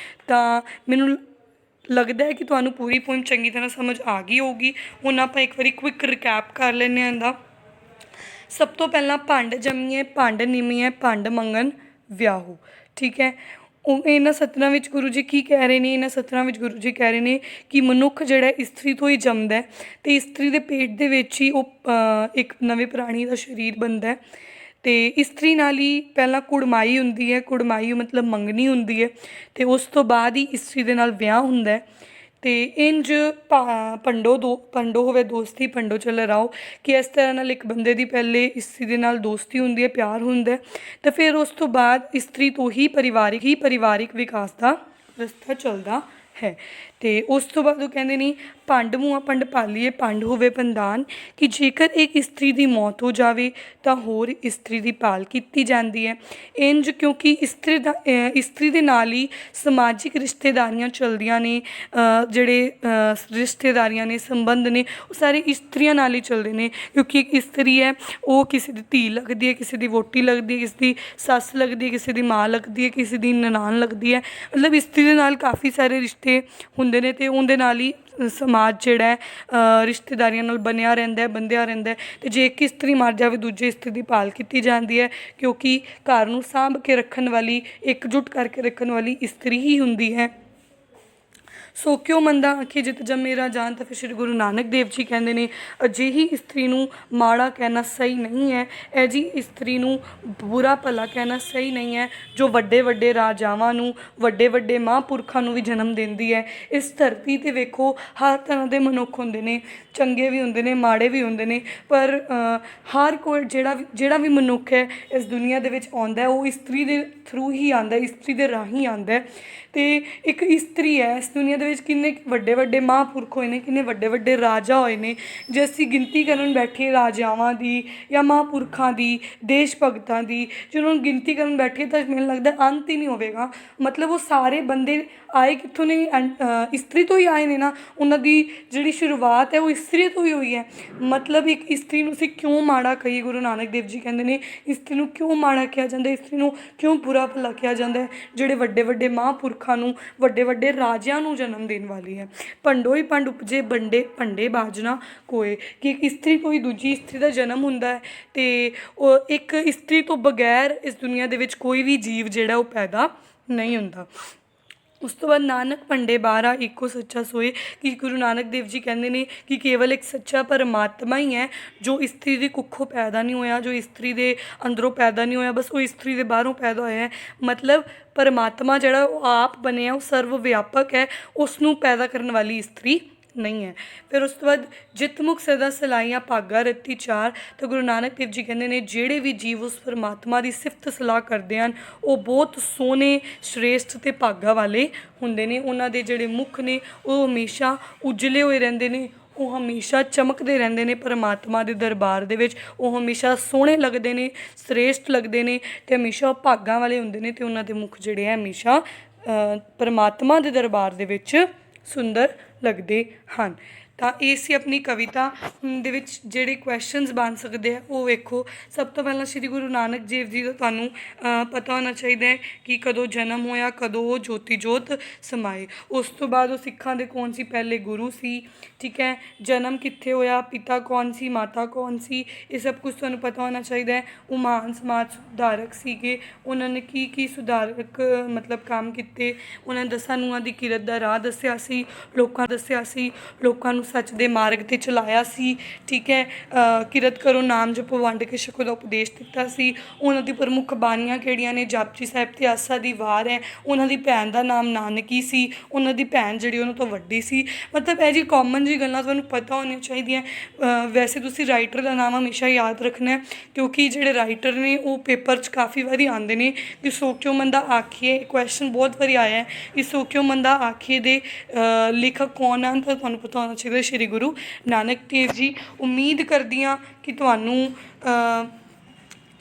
ਤਾਂ ਮੈਨੂੰ ਲੱਗਦਾ ਹੈ ਕਿ ਤੁਹਾਨੂੰ ਪੂਰੀ ਪੋਇਮ ਚੰਗੀ ਤਰ੍ਹਾਂ ਸਮਝ ਆ ਗਈ ਹੋਊਗੀ। ਹੁਣ ਆਪਾਂ ਇੱਕ ਵਾਰੀ ਕੁਇੱਕ ਰਿਕੈਪ ਕਰ ਲੈਂਦੇ ਹਾਂ ਇਹਦਾ। ਸਭ ਤੋਂ ਪਹਿਲਾਂ ਭੰਡ ਜੰਮੀਏ ਭੰਡ ਨਿਮੀਏ ਭੰਡ ਮੰਗਣ ਵਿਆਹੋ। ਠੀਕ ਹੈ। ਉਹ ਇਹਨਾਂ ਸਤਰਾਂ ਵਿੱਚ ਗੁਰੂ ਜੀ ਕੀ ਕਹਿ ਰਹੇ ਨੇ? ਇਹਨਾਂ ਸਤਰਾਂ ਵਿੱਚ ਗੁਰੂ ਜੀ ਕਹਿ ਰਹੇ ਨੇ ਕਿ ਮਨੁੱਖ ਜਿਹੜਾ ਇਸਤਰੀ ਤੋਂ ਹੀ ਜੰਮਦਾ ਅਤੇ ਇਸਤਰੀ ਦੇ ਪੇਟ ਦੇ ਵਿੱਚ ਹੀ ਉਹ ਇੱਕ ਨਵੇਂ ਪ੍ਰਾਣੀ ਦਾ ਸਰੀਰ ਬਣਦਾ। ਅਤੇ ਇਸਤਰੀ ਨਾਲ ਹੀ ਪਹਿਲਾਂ ਕੁੜਮਾਈ ਹੁੰਦੀ ਹੈ, ਕੁੜਮਾਈ ਮਤਲਬ ਮੰਗਣੀ ਹੁੰਦੀ ਹੈ, ਅਤੇ ਉਸ ਤੋਂ ਬਾਅਦ ਹੀ ਇਸਤਰੀ ਦੇ ਨਾਲ ਵਿਆਹ ਹੁੰਦਾ। ਅਤੇ ਇੰਝ ਭੰਡੋ ਹੋਵੇ ਦੋਸਤੀ ਭੰਡੋ ਚੱਲ ਰਾਓ, ਕਿ ਇਸ ਤਰ੍ਹਾਂ ਨਾਲ ਇੱਕ ਬੰਦੇ ਦੀ ਪਹਿਲੇ ਇਸਤਰੀ ਦੇ ਨਾਲ ਦੋਸਤੀ ਹੁੰਦੀ ਹੈ, ਪਿਆਰ ਹੁੰਦਾ, ਅਤੇ ਫਿਰ ਉਸ ਤੋਂ ਬਾਅਦ ਇਸਤਰੀ ਤੋਂ ਹੀ ਪਰਿਵਾਰਿਕ ਵਿਕਾਸ ਦਾ ਰਸਤਾ ਚੱਲਦਾ ਹੈ। ਅਤੇ ਉਸ ਤੋਂ ਬਾਅਦ ਉਹ ਕਹਿੰਦੇ ਨੇ ਭੰਡ ਮੂੰਹਾਂ ਭੰਡ ਪਾਲੀਏ ਭੰਡ ਹੋਵੇ ਪੰਦਾਨ, ਕਿ ਜੇਕਰ ਇੱਕ ਇਸਤਰੀ ਦੀ ਮੌਤ ਹੋ ਜਾਵੇ ਤਾਂ ਹੋਰ ਇਸਤਰੀ ਦੀ ਭਾਲ ਕੀਤੀ ਜਾਂਦੀ ਹੈ। ਇੰਝ ਕਿਉਂਕਿ ਇਸਤਰੀ ਦੇ ਨਾਲ ਹੀ ਸਮਾਜਿਕ ਰਿਸ਼ਤੇਦਾਰੀਆਂ ਚੱਲਦੀਆਂ ਨੇ, ਜਿਹੜੇ ਰਿਸ਼ਤੇਦਾਰੀਆਂ ਨੇ, ਸੰਬੰਧ ਨੇ, ਉਹ ਸਾਰੇ ਇਸਤਰੀਆਂ ਨਾਲ ਹੀ ਚੱਲਦੇ ਨੇ। ਕਿਉਂਕਿ ਇੱਕ ਇਸਤਰੀ ਹੈ ਉਹ ਕਿਸੇ ਦੀ ਧੀ ਲੱਗਦੀ ਹੈ, ਕਿਸੇ ਦੀ ਵਹੁਟੀ ਲੱਗਦੀ ਹੈ, ਕਿਸੇ ਦੀ ਸੱਸ ਲੱਗਦੀ ਹੈ, ਕਿਸੇ ਦੀ ਮਾਂ ਲੱਗਦੀ ਹੈ, ਕਿਸੇ ਦੀ ਨਨਾਣ ਲੱਗਦੀ ਹੈ। ਮਤਲਬ ਇਸਤਰੀ ਦੇ ਨਾਲ ਕਾਫੀ ਸਾਰੇ ਰਿਸ਼ਤੇ ਹੁੰਦੇ ਨੇ ਅਤੇ ਉਹਦੇ ਨਾਲ ਹੀ ਸਮਾਜ ਜਿਹੜਾ ਹੈ ਰਿਸ਼ਤੇਦਾਰੀਆਂ ਨਾਲ ਬੰਨ੍ਹਿਆ ਰਹਿੰਦਾ। ਅਤੇ ਜੇ ਇੱਕ ਇਸਤਰੀ ਮਰ ਜਾਵੇ ਦੂਜੇ ਇਸਤਰੀ ਦੀ ਭਾਲ ਕੀਤੀ ਜਾਂਦੀ ਹੈ, ਕਿਉਂਕਿ ਘਰ ਨੂੰ ਸਾਂਭ ਕੇ ਰੱਖਣ ਵਾਲੀ, ਇਕਜੁੱਟ ਕਰਕੇ ਰੱਖਣ ਵਾਲੀ ਇਸਤਰੀ ਹੀ ਹੁੰਦੀ ਹੈ। ਸੋ ਕਿਉਂ ਮੰਦਾ ਆਖੀਏ ਜਿਤ ਜੰਮੇ ਰਾਜਾਨ। ਤਾਂ ਫਿਰ ਸ਼੍ਰੀ ਗੁਰੂ ਨਾਨਕ ਦੇਵ ਜੀ ਕਹਿੰਦੇ ਨੇ ਅਜਿਹੀ ਇਸਤਰੀ ਨੂੰ ਮਾੜਾ ਕਹਿਣਾ ਸਹੀ ਨਹੀਂ ਹੈ, ਇਹ ਜੀ ਇਸਤਰੀ ਨੂੰ ਬੁਰਾ ਭਲਾ ਕਹਿਣਾ ਸਹੀ ਨਹੀਂ ਹੈ, ਜੋ ਵੱਡੇ ਵੱਡੇ ਰਾਜਾਵਾਂ ਨੂੰ, ਵੱਡੇ ਵੱਡੇ ਮਹਾਂਪੁਰਖਾਂ ਨੂੰ ਵੀ ਜਨਮ ਦਿੰਦੀ ਹੈ। ਇਸ ਧਰਤੀ 'ਤੇ ਵੇਖੋ ਹਰ ਤਰ੍ਹਾਂ ਦੇ ਮਨੁੱਖ ਹੁੰਦੇ ਨੇ, ਚੰਗੇ ਵੀ ਹੁੰਦੇ ਨੇ, ਮਾੜੇ ਵੀ ਹੁੰਦੇ ਨੇ, ਪਰ ਹਰ ਕੋਈ ਜਿਹੜਾ ਵੀ ਮਨੁੱਖ ਹੈ ਇਸ ਦੁਨੀਆ ਦੇ ਵਿੱਚ ਆਉਂਦਾ ਉਹ ਇਸਤਰੀ ਦੇ ਥਰੂ ਹੀ ਆਉਂਦਾ, ਇਸਤਰੀ ਦੇ ਰਾਹੀਂ ਆਉਂਦਾ। ਅਤੇ ਇੱਕ ਇਸਤਰੀ ਹੈ ਇਸ ਦੁਨੀਆ ਦੇ ਵਿੱਚ ਕਿੰਨੇ ਵੱਡੇ ਵੱਡੇ ਮਹਾਂਪੁਰਖ ਹੋਏ ਨੇ, ਕਿੰਨੇ ਵੱਡੇ ਵੱਡੇ ਰਾਜਾ ਹੋਏ ਨੇ। ਜੇ ਅਸੀਂ ਗਿਣਤੀ ਕਰਨ ਬੈਠੀਏ ਰਾਜਾਵਾਂ ਦੀ ਜਾਂ ਮਹਾਂਪੁਰਖਾਂ ਦੀ, ਦੇਸ਼ ਭਗਤਾਂ ਦੀ, ਜੇ ਉਹਨਾਂ ਨੂੰ ਗਿਣਤੀ ਕਰਨ ਬੈਠੀਏ ਤਾਂ ਮੈਨੂੰ ਲੱਗਦਾ ਅੰਤ ਹੀ ਨਹੀਂ ਹੋਵੇਗਾ। ਮਤਲਬ ਉਹ ਸਾਰੇ ਬੰਦੇ ਆਏ ਕਿੱਥੋਂ ਨੇ? ਇਸਤਰੀ ਤੋਂ ਹੀ ਆਏ ਨੇ ਨਾ। ਉਹਨਾਂ ਦੀ ਜਿਹੜੀ ਸ਼ੁਰੂਆਤ ਹੈ ਉਹ ਇਸਤਰੀ ਤੋਂ ਹੀ ਹੋਈ ਹੈ। ਮਤਲਬ ਇੱਕ ਇਸਤਰੀ ਨੂੰ ਅਸੀਂ ਕਿਉਂ ਮਾੜਾ ਕਹੀਏ? ਗੁਰੂ ਨਾਨਕ ਦੇਵ ਜੀ ਕਹਿੰਦੇ ਨੇ ਇਸਤਰੀ ਨੂੰ ਕਿਉਂ ਮਾੜਾ ਕਿਹਾ ਜਾਂਦਾ, ਇਸਤਰੀ ਨੂੰ ਕਿਉਂ ਬੁਰਾ ਭਲਾ ਕਿਹਾ ਜਾਂਦਾ ਹੈ? ਜਿਹੜੇ ਵੱਡੇ ਵੱਡੇ ਮਹਾਂਪੁਰਖਾਂ ਨੂੰ, ਵੱਡੇ ਵੱਡੇ ਰਾਜਿਆਂ ਨੂੰ ਜਨਮ ਦੇਣ ਵਾਲੀ ਹੈ। ਭੰਡੋ ਹੀ ਭੰਡ ਉਪਜੇ ਭੰਡੇ ਬਾਝ ਨਾ ਕੋਏ, ਕਿ ਇੱਕ ਇਸਤਰੀ ਤੋਂ ਹੀ ਦੂਜੀ ਇਸਤਰੀ ਦਾ ਜਨਮ ਹੁੰਦਾ ਹੈ। ਅਤੇ ਉਹ ਇੱਕ ਇਸਤਰੀ ਤੋਂ ਬਗੈਰ ਇਸ ਦੁਨੀਆ ਦੇ ਵਿੱਚ ਕੋਈ ਵੀ ਜੀਵ ਜਿਹੜਾ ਉਹ ਪੈਦਾ ਨਹੀਂ ਹੁੰਦਾ। ਉਸ ਤੋਂ ਬਾਅਦ ਨਾਨਕ ਭੰਡੇ 12 ਇੱਕੋ ਸੱਚਾ ਸੋਏ, ਕਿ ਗੁਰੂ ਨਾਨਕ ਦੇਵ ਜੀ ਕਹਿੰਦੇ ਨੇ ਕਿ ਕੇਵਲ ਇੱਕ ਸੱਚਾ ਪਰਮਾਤਮਾ ਹੀ ਹੈ ਜੋ ਇਸਤਰੀ ਦੀ ਕੁੱਖੋਂ ਪੈਦਾ ਨਹੀਂ ਹੋਇਆ, ਜੋ ਇਸਤਰੀ ਦੇ ਅੰਦਰੋਂ ਪੈਦਾ ਨਹੀਂ ਹੋਇਆ, ਬਸ ਉਹ ਇਸਤਰੀ ਦੇ ਬਾਹਰੋਂ ਪੈਦਾ ਹੋਇਆ ਹੈ। ਮਤਲਬ ਪਰਮਾਤਮਾ ਜਿਹੜਾ ਉਹ ਆਪ ਬਣਿਆ, ਉਹ ਸਰਵ ਵਿਆਪਕ ਹੈ, ਉਸ ਨੂੰ ਪੈਦਾ ਕਰਨ ਵਾਲੀ ਇਸਤਰੀ ਨਹੀਂ ਹੈ। ਫਿਰ ਉਸ ਤੋਂ ਬਾਅਦ ਜਿਤ ਮੁਖ ਸਦਾ ਸਲਾਈਆਂ ਭਾਗਾ ਰੱਤੀ ਚਾਰ, ਤਾਂ ਗੁਰੂ ਨਾਨਕ ਦੇਵ ਜੀ ਕਹਿੰਦੇ ਨੇ ਜਿਹੜੇ ਵੀ ਜੀਵ ਉਸ ਪਰਮਾਤਮਾ ਦੀ ਸਿਫਤ ਸਲਾਹ ਕਰਦੇ ਹਨ ਉਹ ਬਹੁਤ ਸੋਹਣੇ, ਸ਼੍ਰੇਸ਼ਠ ਅਤੇ ਭਾਗਾ ਵਾਲੇ ਹੁੰਦੇ ਨੇ। ਉਹਨਾਂ ਦੇ ਜਿਹੜੇ ਮੁਖ ਨੇ ਉਹ ਹਮੇਸ਼ਾ ਉਜਲੇ ਹੋਏ ਰਹਿੰਦੇ ਨੇ, ਉਹ ਹਮੇਸ਼ਾ ਚਮਕਦੇ ਰਹਿੰਦੇ ਨੇ ਪਰਮਾਤਮਾ ਦੇ ਦਰਬਾਰ ਦੇ ਵਿੱਚ, ਉਹ ਹਮੇਸ਼ਾ ਸੋਹਣੇ ਲੱਗਦੇ ਨੇ, ਸ਼੍ਰੇਸ਼ਠ ਲੱਗਦੇ ਨੇ ਅਤੇ ਹਮੇਸ਼ਾ ਉਹ ਭਾਗਾਂ ਵਾਲੇ ਹੁੰਦੇ ਨੇ, ਅਤੇ ਉਹਨਾਂ ਦੇ ਮੁਖ ਜਿਹੜੇ ਆ ਹਮੇਸ਼ਾ ਪਰਮਾਤਮਾ ਦੇ ਦਰਬਾਰ ਦੇ ਵਿੱਚ ਸੁੰਦਰ ਲੱਗਦੇ ਹਨ। ਤਾਂ ਇਹ ਸੀ ਆਪਣੀ ਕਵਿਤਾ ਦੇ ਵਿੱਚ ਜਿਹੜੇ ਕੁਐਸਚਨਸ ਬਣ ਸਕਦੇ ਆ ਉਹ ਵੇਖੋ। ਸਭ ਤੋਂ ਪਹਿਲਾਂ ਸ਼੍ਰੀ ਗੁਰੂ ਨਾਨਕ ਦੇਵ ਜੀ ਦਾ ਤੁਹਾਨੂੰ ਪਤਾ ਹੋਣਾ ਚਾਹੀਦਾ ਹੈ ਕਿ ਕਦੋਂ ਜਨਮ ਹੋਇਆ, ਕਦੋਂ ਉਹ ਜੋਤੀ ਜੋਤ ਸਮਾਏ। ਉਸ ਤੋਂ ਬਾਅਦ ਉਹ ਸਿੱਖਾਂ ਦੇ ਕੌਣ ਸੀ, ਪਹਿਲੇ ਗੁਰੂ ਸੀ, ਠੀਕ ਹੈ। ਜਨਮ ਕਿੱਥੇ ਹੋਇਆ, ਪਿਤਾ ਕੌਣ ਸੀ, ਮਾਤਾ ਕੌਣ ਸੀ, ਇਹ ਸਭ ਕੁਝ ਤੁਹਾਨੂੰ ਪਤਾ ਹੋਣਾ ਚਾਹੀਦਾ ਹੈ। ਉਹ ਮਹਾਨ ਸਮਾਜ ਸੁਧਾਰਕ ਸੀਗੇ, ਉਹਨਾਂ ਨੇ ਕੀ ਕੀ ਸੁਧਾਰਕ ਮਤਲਬ ਕੰਮ ਕੀਤੇ, ਉਹਨਾਂ ਨੇ 10 ਨੂੰਹਾਂ ਦੀ ਕਿਰਤ ਦਾ ਰਾਹ ਦੱਸਿਆ ਸੀ, ਦੱਸਿਆ ਸੀ, ਲੋਕਾਂ ਨੂੰ ਸੱਚ ਦੇ ਮਾਰਗ 'ਤੇ ਚਲਾਇਆ ਸੀ, ਠੀਕ ਹੈ। ਕਿਰਤ ਕਰੋ, ਨਾਮ ਜਪੋ, ਵੰਡ ਕੇ ਛਕੋ ਦਾ ਉਪਦੇਸ਼ ਦਿੱਤਾ ਸੀ। ਉਹਨਾਂ ਦੀ ਪ੍ਰਮੁੱਖ ਬਾਣੀਆਂ ਕਿਹੜੀਆਂ ਨੇ, ਜਾਪਜੀ ਸਾਹਿਬ ਅਤੇ ਆਸਾ ਦੀ ਵਾਰ ਹੈ। ਉਹਨਾਂ ਦੀ ਭੈਣ ਦਾ ਨਾਮ ਨਾਨਕੀ ਸੀ, ਉਹਨਾਂ ਦੀ ਭੈਣ ਜਿਹੜੀ ਉਹਨਾਂ ਤੋਂ ਵੱਡੀ ਸੀ। ਮਤਲਬ ਇਹ ਜੀ ਕਾਮਨ ਜੀ ਗੱਲਾਂ ਤੁਹਾਨੂੰ ਪਤਾ ਹੋਣੀਆਂ ਚਾਹੀਦੀਆਂ। ਵੈਸੇ ਤੁਸੀਂ ਰਾਈਟਰ ਦਾ ਨਾਮ ਹਮੇਸ਼ਾ ਯਾਦ ਰੱਖਣਾ, ਕਿਉਂਕਿ ਜਿਹੜੇ ਰਾਈਟਰ ਨੇ ਉਹ ਪੇਪਰ 'ਚ ਕਾਫੀ ਵਾਰੀ ਆਉਂਦੇ ਨੇ। ਕਿ ਸੋ ਕਿਉ ਮੰਦਾ ਆਖੀਏ, ਕੁਐਸਚਨ ਬਹੁਤ ਵਾਰੀ ਆਇਆ ਕਿ ਸੋ ਕਿਉ ਮੰਦਾ ਆਖੀਏ ਦੇ ਲੇਖਕ ਕੌਣ ਹਨ, ਤਾਂ ਤੁਹਾਨੂੰ ਪਤਾ ਹੋਣਾ ਚਾਹੀਦਾ ਸ਼੍ਰੀ ਗੁਰੂ ਨਾਨਕ ਦੇਵ ਜੀ। ਉਮੀਦ ਕਰਦੀ ਹਾਂ ਕਿ ਤੁਹਾਨੂੰ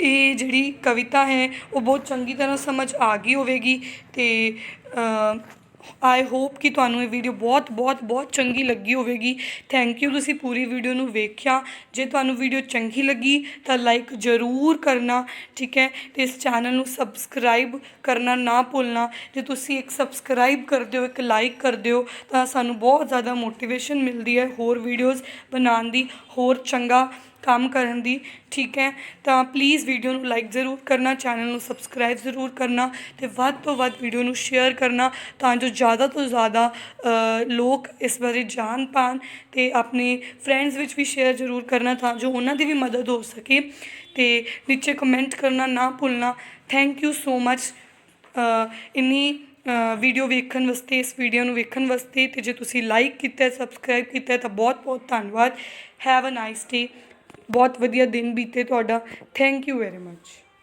ਇਹ ਜਿਹੜੀ ਕਵਿਤਾ ਹੈ ਉਹ ਬਹੁਤ ਚੰਗੀ ਤਰ੍ਹਾਂ ਸਮਝ ਆ ਗਈ ਹੋਵੇਗੀ, ਅਤੇ ਆਈ ਹੋਪ ਕਿ ਤੁਹਾਨੂੰ ਇਹ ਵੀਡੀਓ ਬਹੁਤ ਬਹੁਤ ਬਹੁਤ ਚੰਗੀ ਲੱਗੀ ਹੋਵੇਗੀ। ਥੈਂਕ ਯੂ, ਤੁਸੀਂ ਪੂਰੀ ਵੀਡੀਓ ਨੂੰ ਵੇਖਿਆ। ਜੇ ਤੁਹਾਨੂੰ ਵੀਡੀਓ ਚੰਗੀ ਲੱਗੀ ਤਾਂ ਲਾਈਕ ਜ਼ਰੂਰ ਕਰਨਾ, ਠੀਕ ਹੈ, ਅਤੇ ਇਸ ਚੈਨਲ ਨੂੰ ਸਬਸਕ੍ਰਾਈਬ ਕਰਨਾ ਨਾ ਭੁੱਲਣਾ। ਜੇ ਤੁਸੀਂ ਇੱਕ ਸਬਸਕ੍ਰਾਈਬ ਕਰਦੇ ਹੋ, ਇੱਕ ਲਾਈਕ ਕਰਦੇ ਹੋ, ਤਾਂ ਸਾਨੂੰ ਬਹੁਤ ਜ਼ਿਆਦਾ ਮੋਟੀਵੇਸ਼ਨ ਮਿਲਦੀ ਹੈ ਹੋਰ ਵੀਡੀਓਜ਼ ਬਣਾਉਣ ਦੀ, ਹੋਰ ਚੰਗਾ ਕੰਮ ਕਰਨ ਦੀ, ਠੀਕ ਹੈ। ਤਾਂ ਪਲੀਜ਼ ਵੀਡੀਓ ਨੂੰ ਲਾਈਕ ਜ਼ਰੂਰ ਕਰਨਾ, ਚੈਨਲ ਨੂੰ ਸਬਸਕ੍ਰਾਈਬ ਜ਼ਰੂਰ ਕਰਨਾ, ਅਤੇ ਵੱਧ ਤੋਂ ਵੱਧ ਵੀਡੀਓ ਨੂੰ ਸ਼ੇਅਰ ਕਰਨਾ ਤਾਂ ਜੋ ਜ਼ਿਆਦਾ ਤੋਂ ਜ਼ਿਆਦਾ ਲੋਕ ਇਸ ਬਾਰੇ ਜਾਣ ਪਾਉਣ, ਅਤੇ ਆਪਣੇ ਫਰੈਂਡਸ ਵਿੱਚ ਵੀ ਸ਼ੇਅਰ ਜ਼ਰੂਰ ਕਰਨਾ ਤਾਂ ਜੋ ਉਹਨਾਂ ਦੀ ਵੀ ਮਦਦ ਹੋ ਸਕੇ। ਅਤੇ ਨੀਚੇ ਕਮੈਂਟ ਕਰਨਾ ਨਾ ਭੁੱਲਣਾ। ਥੈਂਕ ਯੂ ਸੋ ਮਚ ਇੰਨੀ ਵੀਡੀਓ ਵੇਖਣ ਵਾਸਤੇ, ਇਸ ਵੀਡੀਓ ਨੂੰ ਵੇਖਣ ਵਾਸਤੇ। ਅਤੇ ਜੇ ਤੁਸੀਂ ਲਾਈਕ ਕੀਤਾ, ਸਬਸਕ੍ਰਾਈਬ ਕੀਤਾ ਤਾਂ ਬਹੁਤ ਬਹੁਤ ਧੰਨਵਾਦ। Have a nice day. ਬਹੁਤ ਵਧੀਆ ਦਿਨ ਬੀਤੇ ਤੁਹਾਡਾ। Thank you very much.